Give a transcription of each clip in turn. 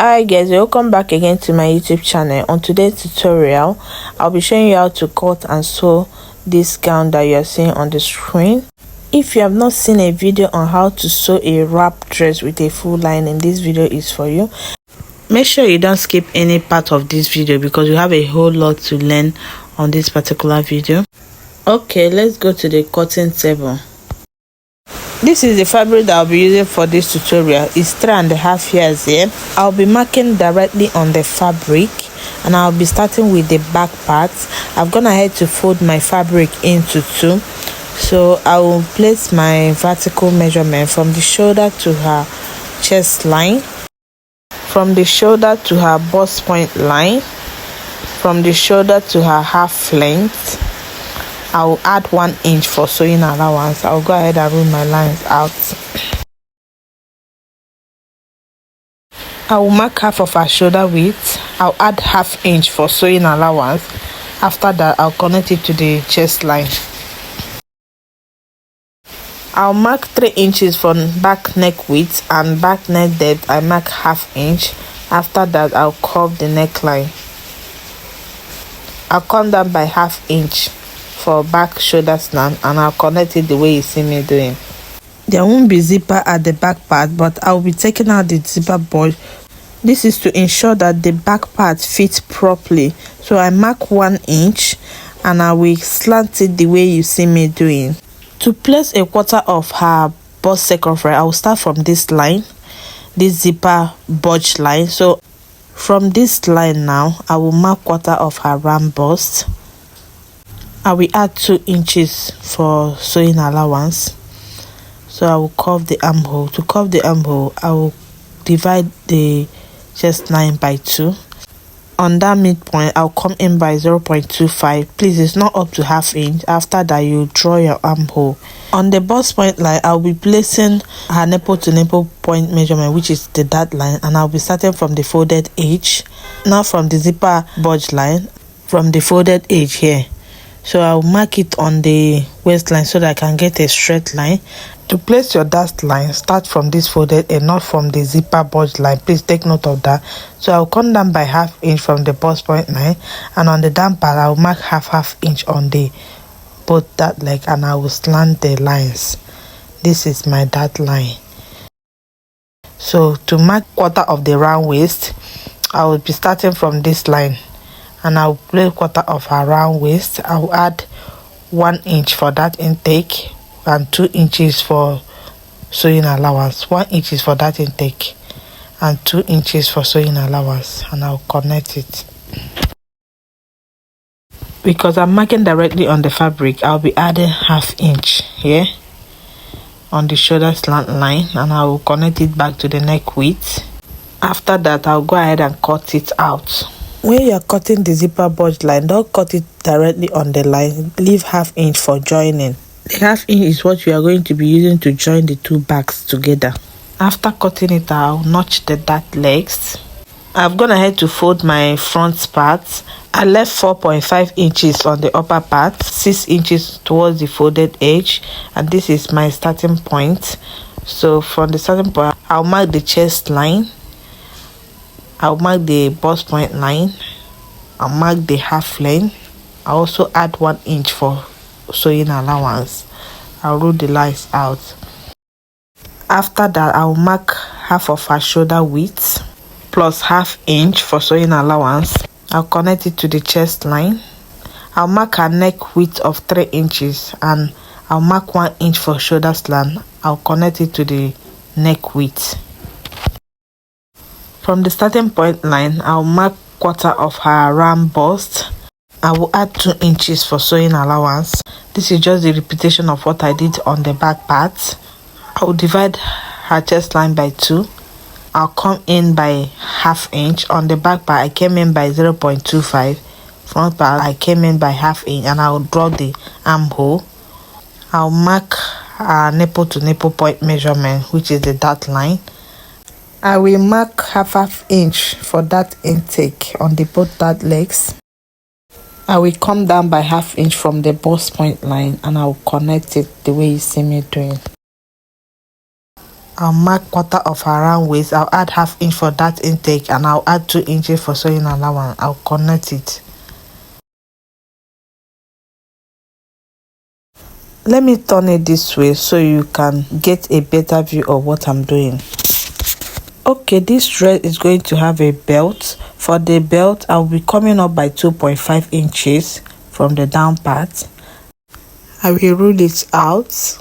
Hi guys, welcome back again to my YouTube channel. On today's tutorial, I'll be showing you how to cut and sew this gown that you are seeing on the screen. If you have not seen a video on how to sew a wrap dress with a full lining, this video is for you. Make sure you don't skip any part of this video because you have a whole lot to learn on this particular video. Okay, let's go to the cutting table. This is the fabric that I'll be using for this tutorial. It's 3.5 yards here. I'll be marking directly on the fabric and I'll be starting with the back part. I've gone ahead to fold my fabric into two. So I will place my vertical measurement from the shoulder to her chest line, from the shoulder to her bust point line, from the shoulder to her half length. I will add 1 inch for sewing allowance. I'll go ahead and roll my lines out. I will mark half of her shoulder width. I'll add ½ inch for sewing allowance. After that, I'll connect it to the chest line. I'll mark 3 inches from back neck width, and back neck depth I mark ½ inch. After that, I'll curve the neckline. I'll come down by ½ inch for back shoulder slant and I'll connect it the way you see me doing. There won't be zipper at the back part, but I'll be taking out the zipper bolt. This is to ensure that the back part fits properly. So I mark 1 inch and I will slant it the way you see me doing. To place a quarter of her bust circumference, I will start from this line, this zipper bulge line. So from this line now, I will mark quarter of her round bust. I will add 2 inches for sewing allowance. So I will curve the armhole. To curve the armhole, I will divide the chest line by 2. On that midpoint, I'll come in by 0.25. Please, it's not up to ½ inch. After that, you draw your armhole. On the bust point line, I'll be placing her nipple to nipple point measurement, which is the dot line, and I'll be starting from the folded edge. Now from the zipper bulge line, from the folded edge here. So I'll mark it on the waistline so that I can get a straight line. To place your dashed line, start from this folded and not from the zipper bulge line. Please take note of that. So I'll come down by ½ inch from the bust point line, and on the down part I'll mark ½ inch on the both that leg and I will slant the lines. This is my dart line. So to mark quarter of the round waist, I will be starting from this line and I'll place quarter of her round waist. I'll add 1 inch for that intake and 2 inches for sewing allowance. 1 inch is for that intake and 2 inches for sewing allowance, and I'll connect it. Because I'm marking directly on the fabric, I'll be adding ½ inch here on the shoulder slant line and I will connect it back to the neck width. After that, I'll go ahead and cut it out. When you are cutting the zipper bulge line, don't cut it directly on the line. Leave ½ inch for joining. The ½ inch is what you are going to be using to join the two backs together. After cutting it, I'll notch the dart legs. I've gone ahead to fold my front part. I left 4.5 inches on the upper part, 6 inches towards the folded edge, and this is my starting point. So from the starting point, I'll mark the chest line. I'll mark the bust point line. I'll mark the half length. I'll also add 1 inch for sewing allowance. I'll roll the lines out. After that, I'll mark half of her shoulder width plus ½ inch for sewing allowance. I'll connect it to the chest line. I'll mark her neck width of 3 inches and I'll mark 1 inch for shoulder slant. I'll connect it to the neck width. From the starting point line, I'll mark quarter of her round bust. I will add 2 inches for sewing allowance. This is just the repetition of what I did on the back part. I will divide her chest line by 2. I'll come in by ½ inch. On the back part, I came in by 0.25. Front part, I came in by ½ inch, and I will draw the armhole. I'll mark her nipple to nipple point measurement, which is the dot line. I will mark ½ inch for that intake on the both dart legs. I will come down by ½ inch from the bust point line and I will connect it the way you see me doing. I'll mark quarter of her round waist. I'll add half inch for that intake, and I'll add 2 inches for sewing allowance. I'll connect it. Let me turn it this way so you can get a better view of what I'm doing. Okay, this dress is going to have a belt. For the belt, I'll be coming up by 2.5 inches from the down part. I will rule it out.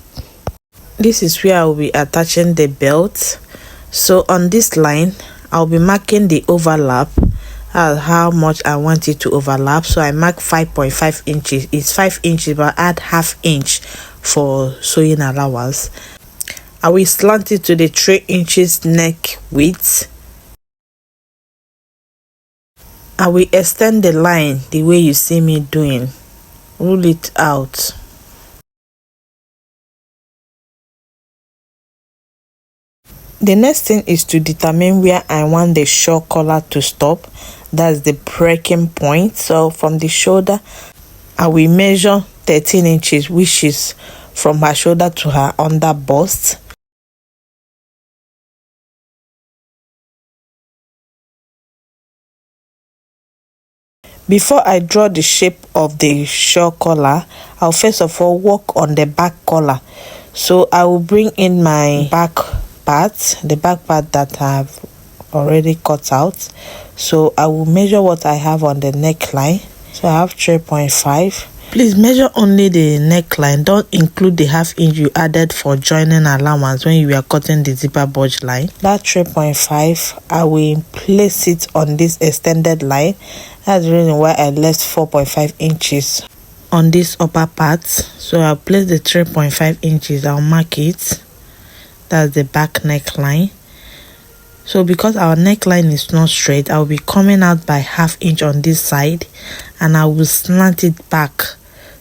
This is where I will be attaching the belt. So on this line, I'll be marking the overlap, how much I want it to overlap. So I mark 5.5 inches. It's 5 inches, but add half inch for sewing allowance. I will slant it to the 3 inches neck width. I will extend the line the way you see me doing. Rule it out. The next thing is to determine where I want the shawl collar to stop. That's the breaking point. So from the shoulder, I will measure 13 inches, which is from her shoulder to her under bust. Before I draw the shape of the shawl collar, I'll first of all work on the back collar. So I will bring in my back part, the back part that I've already cut out. So I will measure what I have on the neckline. So I have 3.5. Please measure only the neckline. Don't include the half inch you added for joining allowance when you are cutting the zipper bulge line. That 3.5, I will place it on this extended line. That's the reason why I left 4.5 inches on this upper part. So I'll place the 3.5 inches. I'll mark it. That's the back neckline. So because our neckline is not straight, I'll be coming out by half inch on this side, and I will slant it back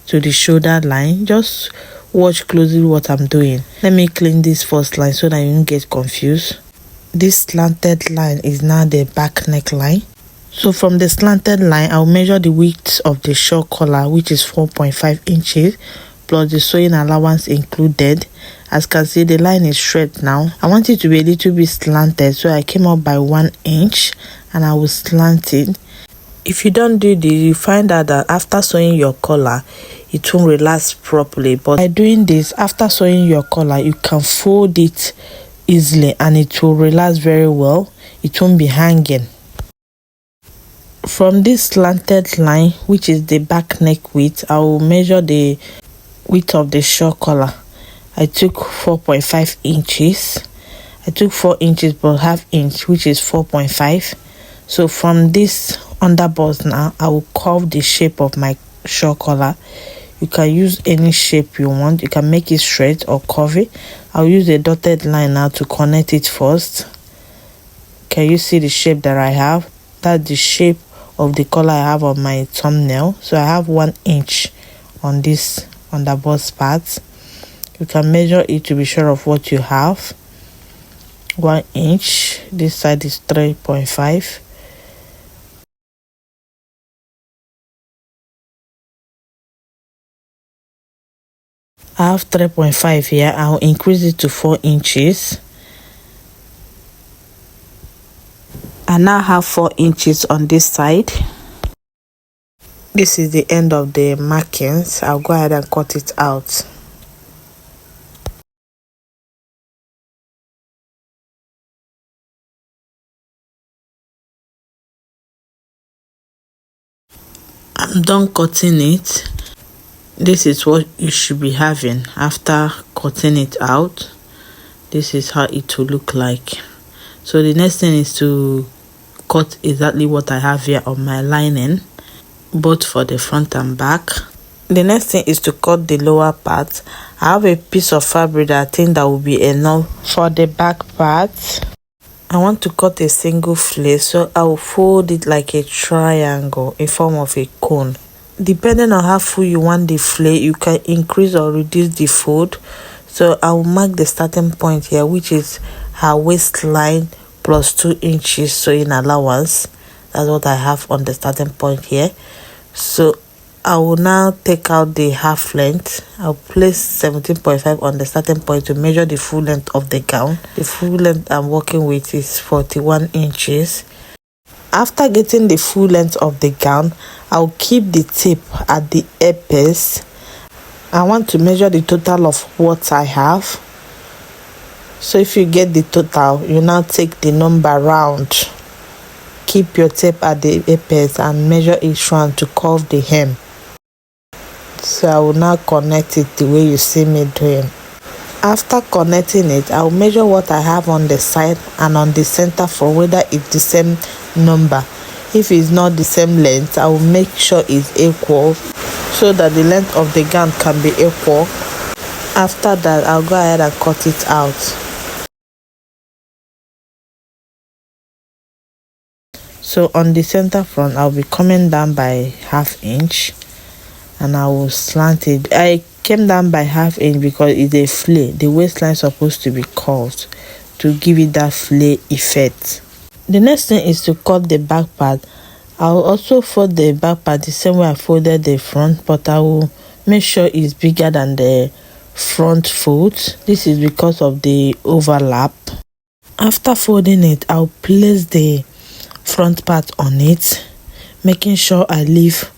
to the shoulder line. Just watch closely what I'm doing. Let me clean this first line so that you don't get confused. This slanted line is now the back neckline. So from the slanted line, I'll measure the width of the shawl collar, which is 4.5 inches, plus the sewing allowance included. As you can see, the line is straight now. I want it to be a little bit slanted, so I came up by 1 inch, and I will slant it. If you don't do this, you find out that after sewing your collar, it won't relax properly. But by doing this, after sewing your collar, you can fold it easily and it will relax very well. It won't be hanging. From this slanted line, which is the back neck width, I will measure the width of the shawl collar. I took 4.5 inches. I took 4 inches but half inch, which is 4.5. So from this under bust now, I will curve the shape of my shawl collar. You can use any shape you want. You can make it straight or curve it. I'll use a dotted line now to connect it first. Can you see the shape that I have? That's the shape of the collar I have on my thumbnail. So I have 1 inch on this under bust part. You can measure it to be sure of what you have. 1 inch. This side is 3.5. I have 3.5 here. I'll increase it to 4 inches. I now have 4 inches on this side. This is the end of the markings. I'll go ahead and cut it out. I'm done cutting it. This is what you should be having after cutting it out. This is how it will look like. So the next thing is to cut exactly what I have here on my lining, both for the front and back. The next thing is to cut the lower part. I have a piece of fabric that I think that will be enough for the back part. I want to cut a single flare, so I will fold it like a triangle in form of a cone. Depending on how full you want the flare, you can increase or reduce the fold. So I will mark the starting point here, which is her waistline plus 2 inches sewing allowance. That's what I have on the starting point here. So I will now take out the half length. I'll place 17.5 on the starting point to measure the full length of the gown. The full length I'm working with is 41 inches. After getting the full length of the gown, I'll keep the tape at the apex. I want to measure the total of what I have. So if you get the total, you now take the number round. Keep your tape at the apex and measure each round to curve the hem. So I will now connect it the way you see me doing. After connecting it, I will measure what I have on the side and on the center for whether it's the same number. If it's not the same length, I will make sure it's equal so that the length of the gown can be equal. After that, I'll go ahead and cut it out. So on the center front, I'll be coming down by ½ inch and I will slant it. I came down by ½ inch because it's a flare. The waistline is supposed to be curved to give it that flare effect. The next thing is to cut the back part. I'll also fold the back part the same way I folded the front, but I will make sure it's bigger than the front fold. This is because of the overlap. After folding it, I'll place the front part on it, making sure I leave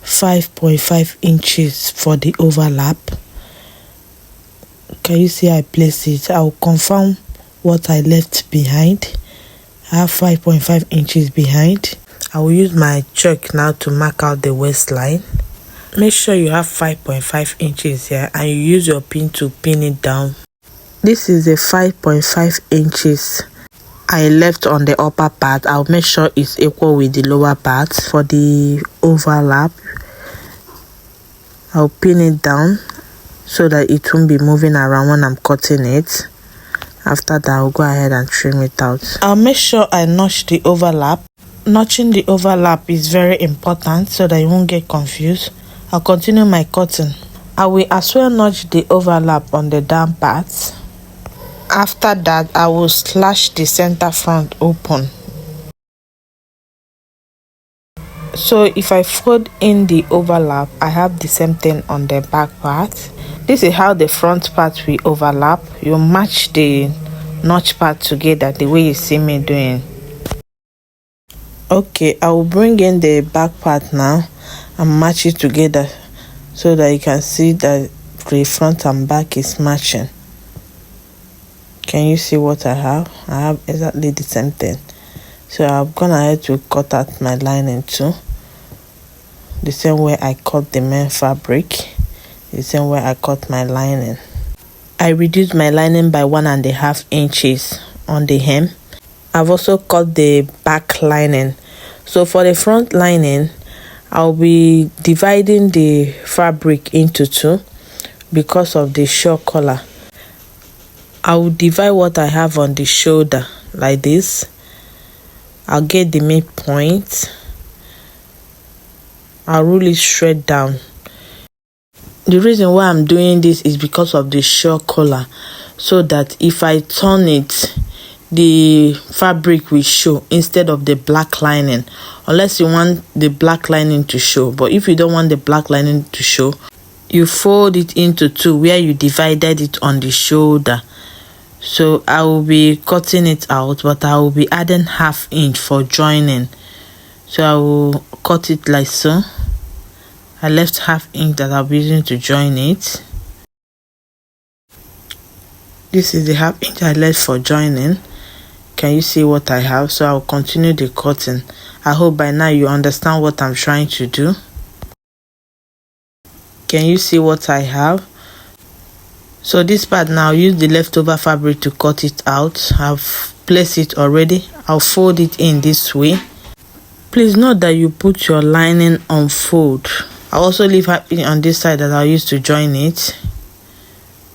5.5 inches for the overlap. Can you see I place it? I'll confirm what I left behind. I have 5.5 inches behind. I will use my chalk now to mark out the waistline. Make sure you have 5.5 inches here and you use your pin to pin it down. This is the 5.5 inches I left on the upper part. I'll make sure it's equal with the lower part. For the overlap, I'll pin it down so that it won't be moving around when I'm cutting it. After that, I'll go ahead and trim it out. I'll make sure I notch the overlap. Notching the overlap is very important so that you won't get confused. I'll continue my cutting. I will as well notch the overlap on the down part. After that, I will slash the center front open. So if I fold in the overlap, I have the same thing on the back part. This is how the front part will overlap. You match the notch part together the way you see me doing. Okay, I will bring in the back part now and match it together so that you can see that the front and back is matching. Can you see what I have? I have exactly the same thing. So I've gone ahead to cut out my lining too. The same way I cut the main fabric, the same way I cut my lining. I reduced my lining by 1.5 inches on the hem. I've also cut the back lining. So for the front lining, I'll be dividing the fabric into two because of the shawl collar. I will divide what I have on the shoulder like this. I'll get the midpoint. I'll roll it straight down. The reason why I'm doing this is because of the shawl collar, so that if I turn it, the fabric will show instead of the black lining, unless you want the black lining to show. But if you don't want the black lining to show, you fold it into two where you divided it on the shoulder. So I will be cutting it out, but I will be adding ½ inch for joining. So I will cut it like so. I left ½ inch that I'll be using to join it. This is the ½ inch I left for joining. Can you see what I have? So I'll continue the cutting. I hope by now you understand what I'm trying to do. Can you see what I have? So this part now, I'll use the leftover fabric to cut it out. I've placed it already. I'll fold it in this way. Please note that you put your lining on fold. I'll also leave ½ inch on this side that I'll use to join it.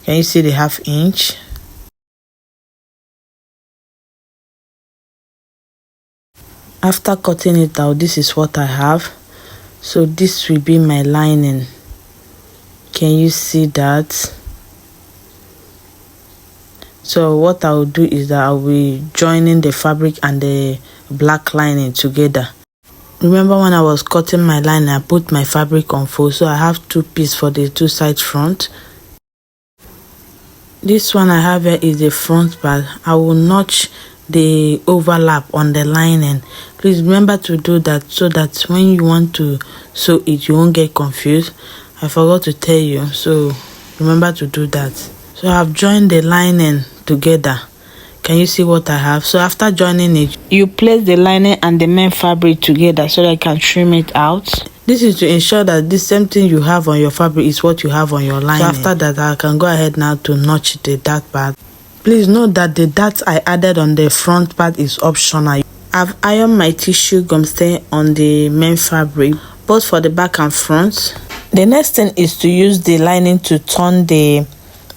Can you see the ½ inch? After cutting it out, this is what I have. So this will be my lining. Can you see that? So what I will do is that I will be joining the fabric and the black lining together. Remember when I was cutting my line, I put my fabric on fold, so I have 2 pieces for the 2 side front. This one I have here is the front part. I will notch the overlap on the lining. Please remember to do that so that when you want to sew it, you won't get confused. I forgot to tell you, so remember to do that. So I've joined the lining together. Can you see what I have? So after joining it, you place the lining and the main fabric together so that you can trim it out. This is to ensure that the same thing you have on your fabric is what you have on your lining. So after that, I can go ahead now to notch the dart part. Please note that the dart I added on the front part is optional. I've ironed my tissue gum stain on the main fabric, both for the back and front. The next thing is to use the lining to turn the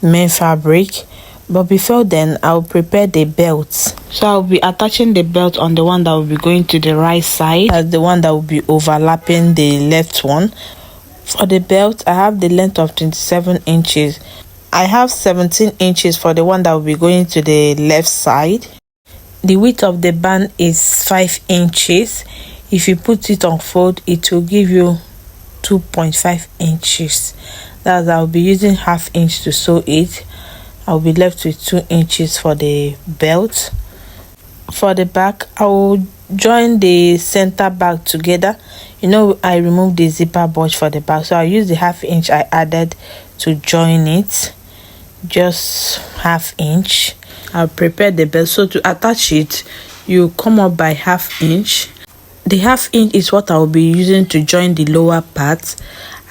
main fabric. But before then, I'll prepare the belt. So I'll be attaching the belt on the one that will be going to the right side, as the one that will be overlapping the left one. For the belt, I have the length of 27 inches. I have 17 inches for the one that will be going to the left side. The width of the band is 5 inches. If you put it on fold, it will give you 2.5 inches. That's I'll be using ½ inch to sew it. I'll be left with 2 inches for the belt. For the back, I will join the center back together. You know, I removed the zipper bulge for the back, so I'll use the ½ inch I added to join it. Just ½ inch. I'll prepare the belt. So to attach it, you come up by ½ inch. The ½ inch is what I will be using to join the lower part.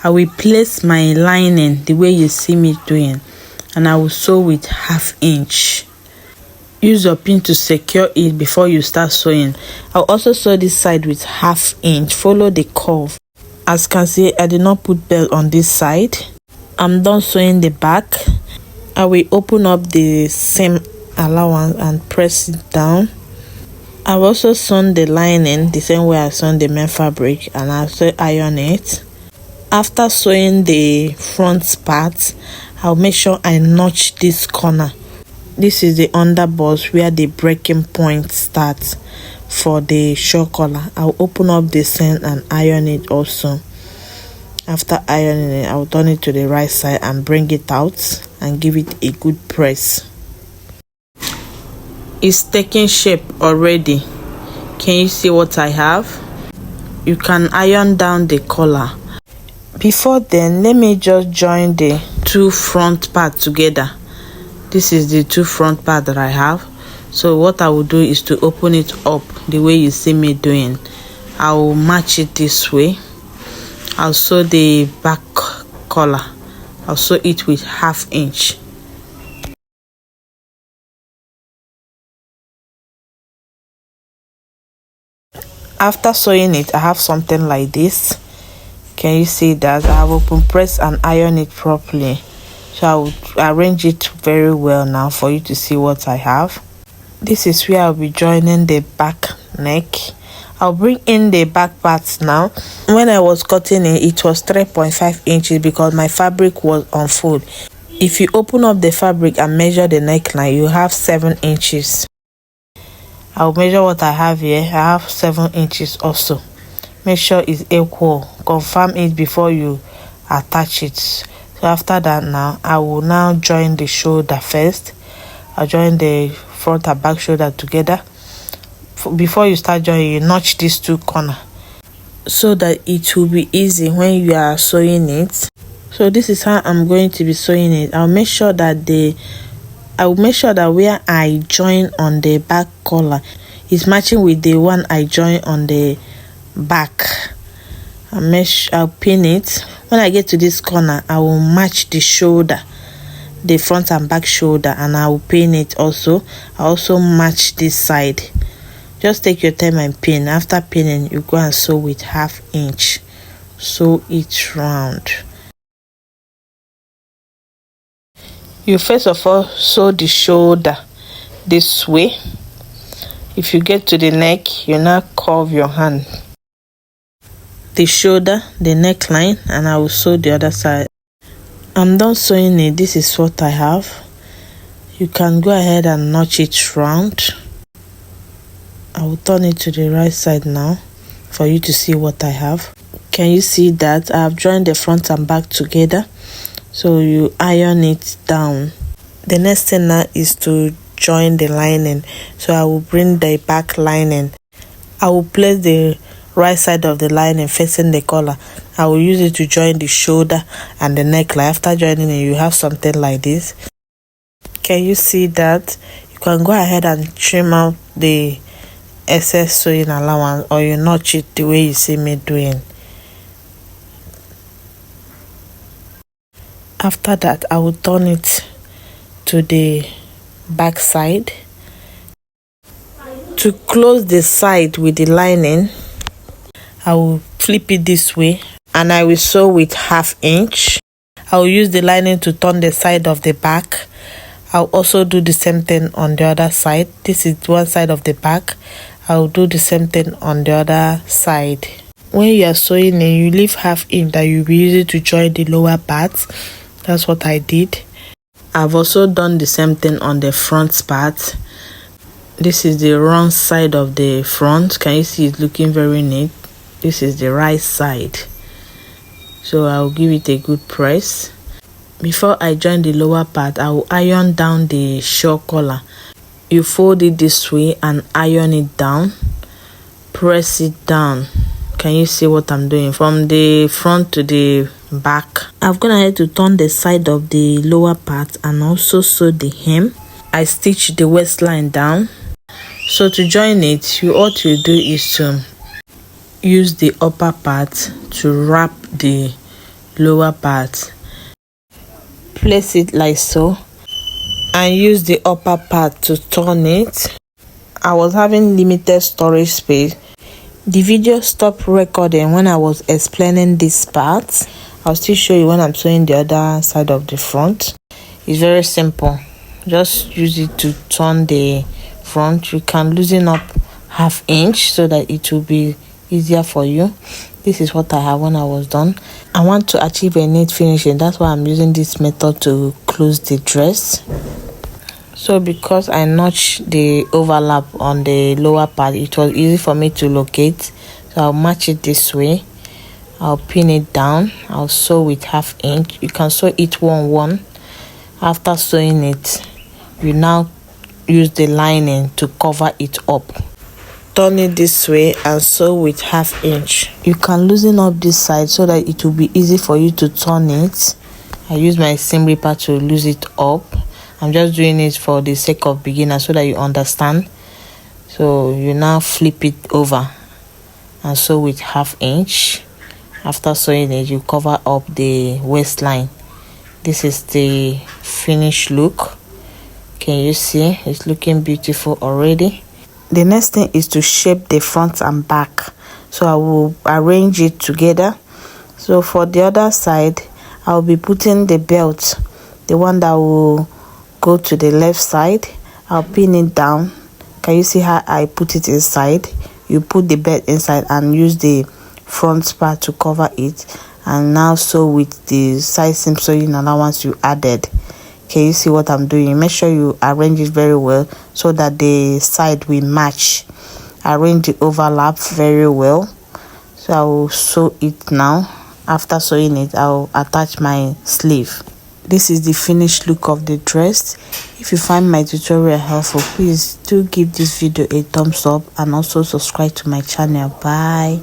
I will place my lining the way you see me doing, and I will sew with ½ inch. Use your pin to secure it before you start sewing. I'll also sew this side with ½ inch. Follow the curve. As you can see, I did not put belt on this side. I'm done sewing the back. I will open up the seam allowance and press it down. I've also sewn the lining the same way I sewn the main fabric, and I'll also iron it. After sewing the front part, I'll make sure I notch this corner. This is the underbust where the breaking point starts for the shawl collar. I'll open up the seam and iron it also. After ironing it, I'll turn it to the right side and bring it out and give it a good press. It's taking shape already. Can you see what I have? You can iron down the collar. Before then, let me just join the 2 front parts together. This is the 2 front part that I have. So what I will do is to open it up the way you see me doing. I will match it this way. I'll sew the back collar. I'll sew it with ½ inch. After sewing it, I have something like this. Can you see that? I have open press and iron it properly. So I will arrange it very well now for you to see what I have. This is where I'll be joining the back neck. I'll bring in the back parts now. When I was cutting it was 3.5 inches because my fabric was on fold. If you open up the fabric and measure the neckline, you have 7 inches. I'll measure what I have here. I have 7 inches also. Make sure it's equal. Confirm it before you attach it. So after that, now I will now join the shoulder first. I'll join the front and back shoulder together. Before you start joining, you notch these 2 corners so that it will be easy when you are sewing it. So this is how I'm going to be sewing it. I'll make sure that where I join on the back collar is matching with the one I join on the back. I'll pin it. When I get to this corner, I will match the shoulder, the front and back shoulder, and I will pin it also. I also match this side. Just take your time and pin. After pinning, you go and sew with ½ inch. Sew it round. You first of all sew the shoulder this way. If you get to the neck, you now curve your hand. The shoulder, the neckline, and I will sew the other side. I'm done sewing it. This is what I have. You can go ahead and notch it round. I will turn it to the right side now for you to see what I have. Can you see that I've joined the front and back together? So you iron it down. The next thing now is to join the lining. So I will bring the back lining. I will place the right side of the lining facing the collar. I will use it to join the shoulder and the neckline. After joining it, you have something like this. Can you see that? You can go ahead and trim out the excess sewing allowance, or you notch it the way you see me doing. After that, I will turn it to the back side. To close the side with the lining, I will flip it this way and I will sew with 1/2 inch. I will use the lining to turn the side of the back. I'll also do the same thing on the other side. This is one side of the back. I'll do the same thing on the other side. When you are sewing in, you leave 1/2 inch that you'll be using to join the lower parts. That's what I did. I've also done the same thing on the front part. This is the wrong side of the front. Can you see it's looking very neat? This is the right side. So I'll give it a good press. Before I join the lower part, I will iron down the shawl collar. You fold it this way and iron it down. Press it down. Can you see what I'm doing? From the front to the back. I've gone ahead to turn the side of the lower part and also sew the hem. I stitch the waistline down. So to join it, what you do is to use the upper part to wrap the lower part. Place it like so and use the upper part to turn it. I was having limited storage space. The video stopped recording when I was explaining this part. I'll still show you when I'm sewing the other side of the front. It's very simple. Just use it to turn the front. You can loosen up 1/2 inch so that it will be easier for you. This is what I have when I was done. I want to achieve a neat finishing. That's why I'm using this method to close the dress. So because I notched the overlap on the lower part, it was easy for me to locate. So I'll match it this way. I'll pin it down. I'll sew with 1/2 inch. You can sew it 1/1. After sewing it, you now use the lining to cover it up. Turn it this way and sew with 1/2 inch. You can loosen up this side so that it will be easy for you to turn it. I use my seam ripper to loose it up. I'm just doing it for the sake of beginners so that you understand. So you now flip it over and sew with 1/2 inch. After sewing it, you cover up the waistline. This is the finished look. Can you see? It's looking beautiful already. The next thing is to shape the front and back. So I will arrange it together. So for the other side, I'll be putting the belt, the one that will go to the left side. I'll pin it down. Can you see how I put it inside? You put the belt inside and use the front part to cover it, and now sew with the side seam sewing allowance you added. Can you see what I'm doing? Make sure you arrange it very well so that the side will match. Arrange the overlap very well. So I will sew it now. After sewing it, I'll attach my sleeve. This is the finished look of the dress. If you find my tutorial helpful, please do give this video a thumbs up and also subscribe to my channel. Bye.